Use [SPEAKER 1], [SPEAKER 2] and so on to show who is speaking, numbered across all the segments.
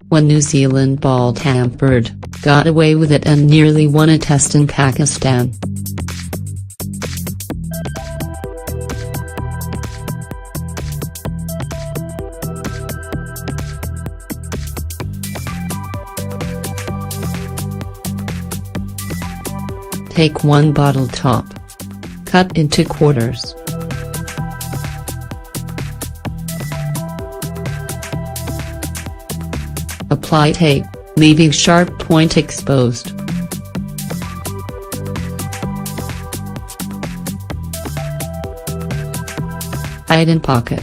[SPEAKER 1] when New Zealand ball tampered, got away with it and nearly won a test in Pakistan. Take one bottle top. Cut into quarters. Apply tape, leaving sharp point exposed. Hide in pocket.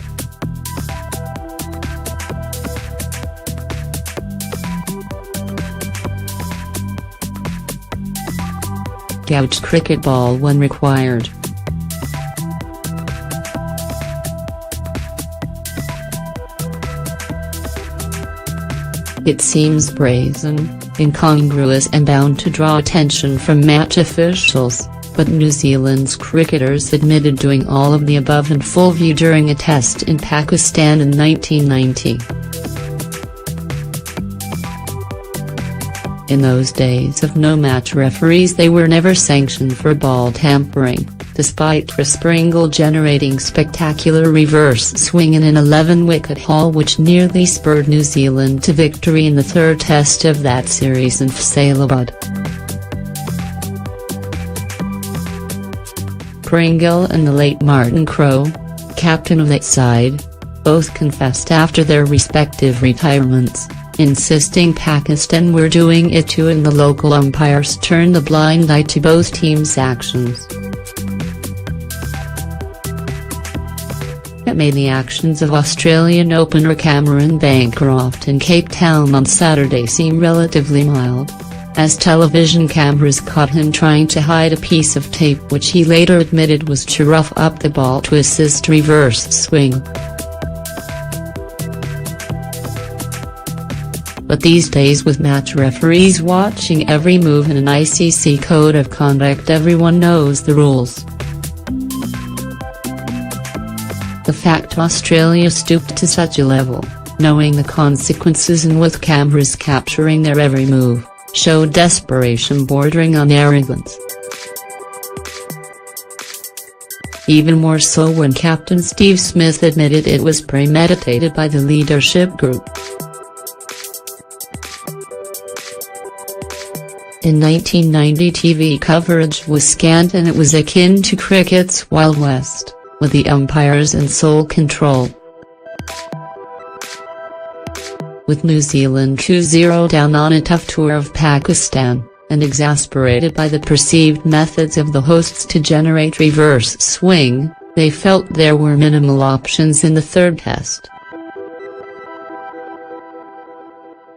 [SPEAKER 1] Gouge cricket ball when required. It seems brazen, incongruous and bound to draw attention from match officials, but New Zealand's cricketers admitted doing all of the above in full view during a test in Pakistan in 1990. In those days of no-match referees, they were never sanctioned for ball tampering, despite Chris Pringle generating spectacular reverse swing in an 11-wicket haul which nearly spurred New Zealand to victory in the third test of that series in Faisalabad. Pringle and the late Martin Crowe, captain of that side, both confessed after their respective retirements, insisting Pakistan were doing it too, and the local umpires turned a blind eye to both teams' actions. It made the actions of Australian opener Cameron Bancroft in Cape Town on Saturday seem relatively mild, as television cameras caught him trying to hide a piece of tape which he later admitted was to rough up the ball to assist reverse swing. But these days, with match referees watching every move in an ICC code of conduct, everyone knows the rules. The fact Australia stooped to such a level, knowing the consequences and with cameras capturing their every move, showed desperation bordering on arrogance. Even more so when Captain Steve Smith admitted it was premeditated by the leadership group. In 1990, TV coverage was scant and it was akin to cricket's Wild West, with the umpires in sole control. With New Zealand 2-0 down on a tough tour of Pakistan, and exasperated by the perceived methods of the hosts to generate reverse swing, they felt there were minimal options in the third test.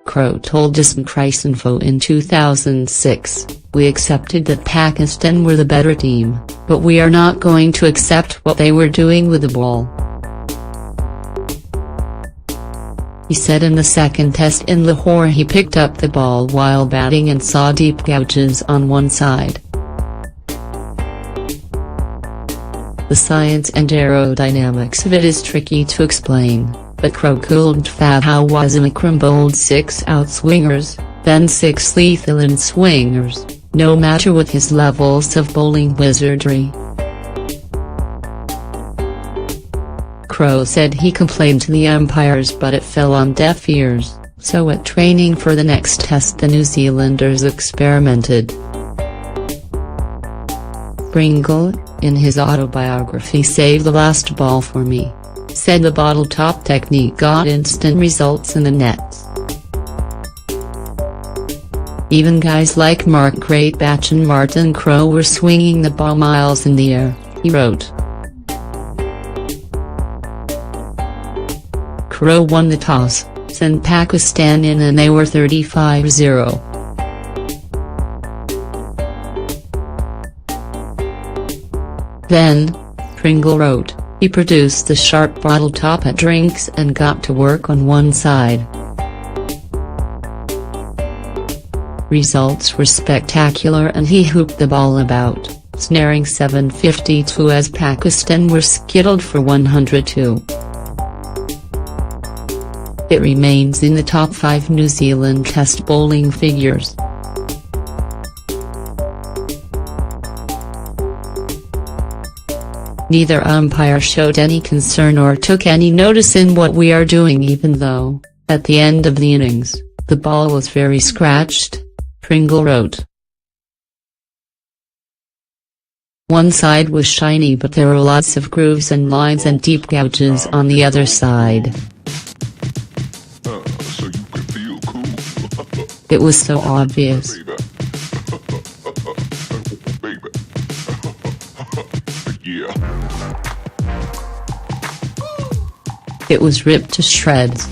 [SPEAKER 1] Crowe told Cricinfo in 2006, "We accepted that Pakistan were the better team, but we are not going to accept what they were doing with the ball." He said in the second test in Lahore he picked up the ball while batting and saw deep gouges on one side. The science and aerodynamics of it is tricky to explain, but Crowe cooled how Wasim Akram bowled 6 outswingers, then 6 lethal in-swingers, no matter what his levels of bowling wizardry. Crowe said he complained to the umpires but it fell on deaf ears, so at training for the next test the New Zealanders experimented. Pringle, in his autobiography Save the Last Ball for Me, said the bottle top technique got instant results in the nets. Even guys like Mark Greatbatch and Martin Crowe were swinging the ball miles in the air, he wrote. Crowe won the toss, sent Pakistan in and they were 35-0. Then, Pringle wrote, he produced the sharp bottle top at drinks and got to work on one side. Results were spectacular and he hooped the ball about, snaring 752 as Pakistan were skittled for 102. It remains in the top 5 New Zealand Test bowling figures. Neither umpire showed any concern or took any notice in what we are doing, even though, at the end of the innings, the ball was very scratched, Pringle wrote. One side was shiny, but there were lots of grooves and lines and deep gouges on the other side.
[SPEAKER 2] So you can feel cool.
[SPEAKER 1] It was so obvious.
[SPEAKER 2] Baby. Yeah.
[SPEAKER 1] It was ripped to shreds.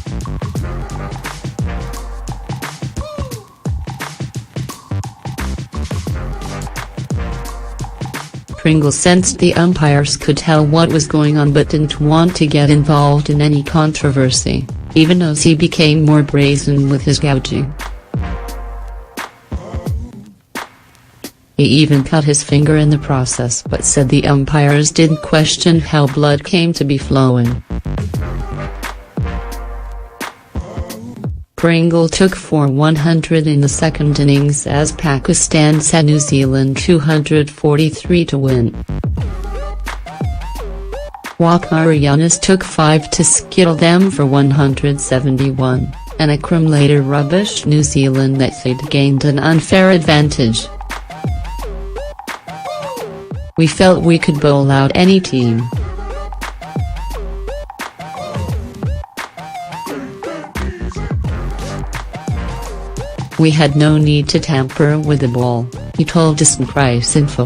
[SPEAKER 1] Pringle sensed the umpires could tell what was going on but didn't want to get involved in any controversy, even as he became more brazen with his gouging. He even cut his finger in the process but said the umpires didn't question how blood came to be flowing. Pringle took for 100 in the second innings as Pakistan set New Zealand 243 to win. Waqar Younis took 5 to skill them for 171, and Akram later rubbished New Zealand that they'd gained an unfair advantage. We felt we could bowl out any team. We had no need to tamper with the ball, he told us in Price Info.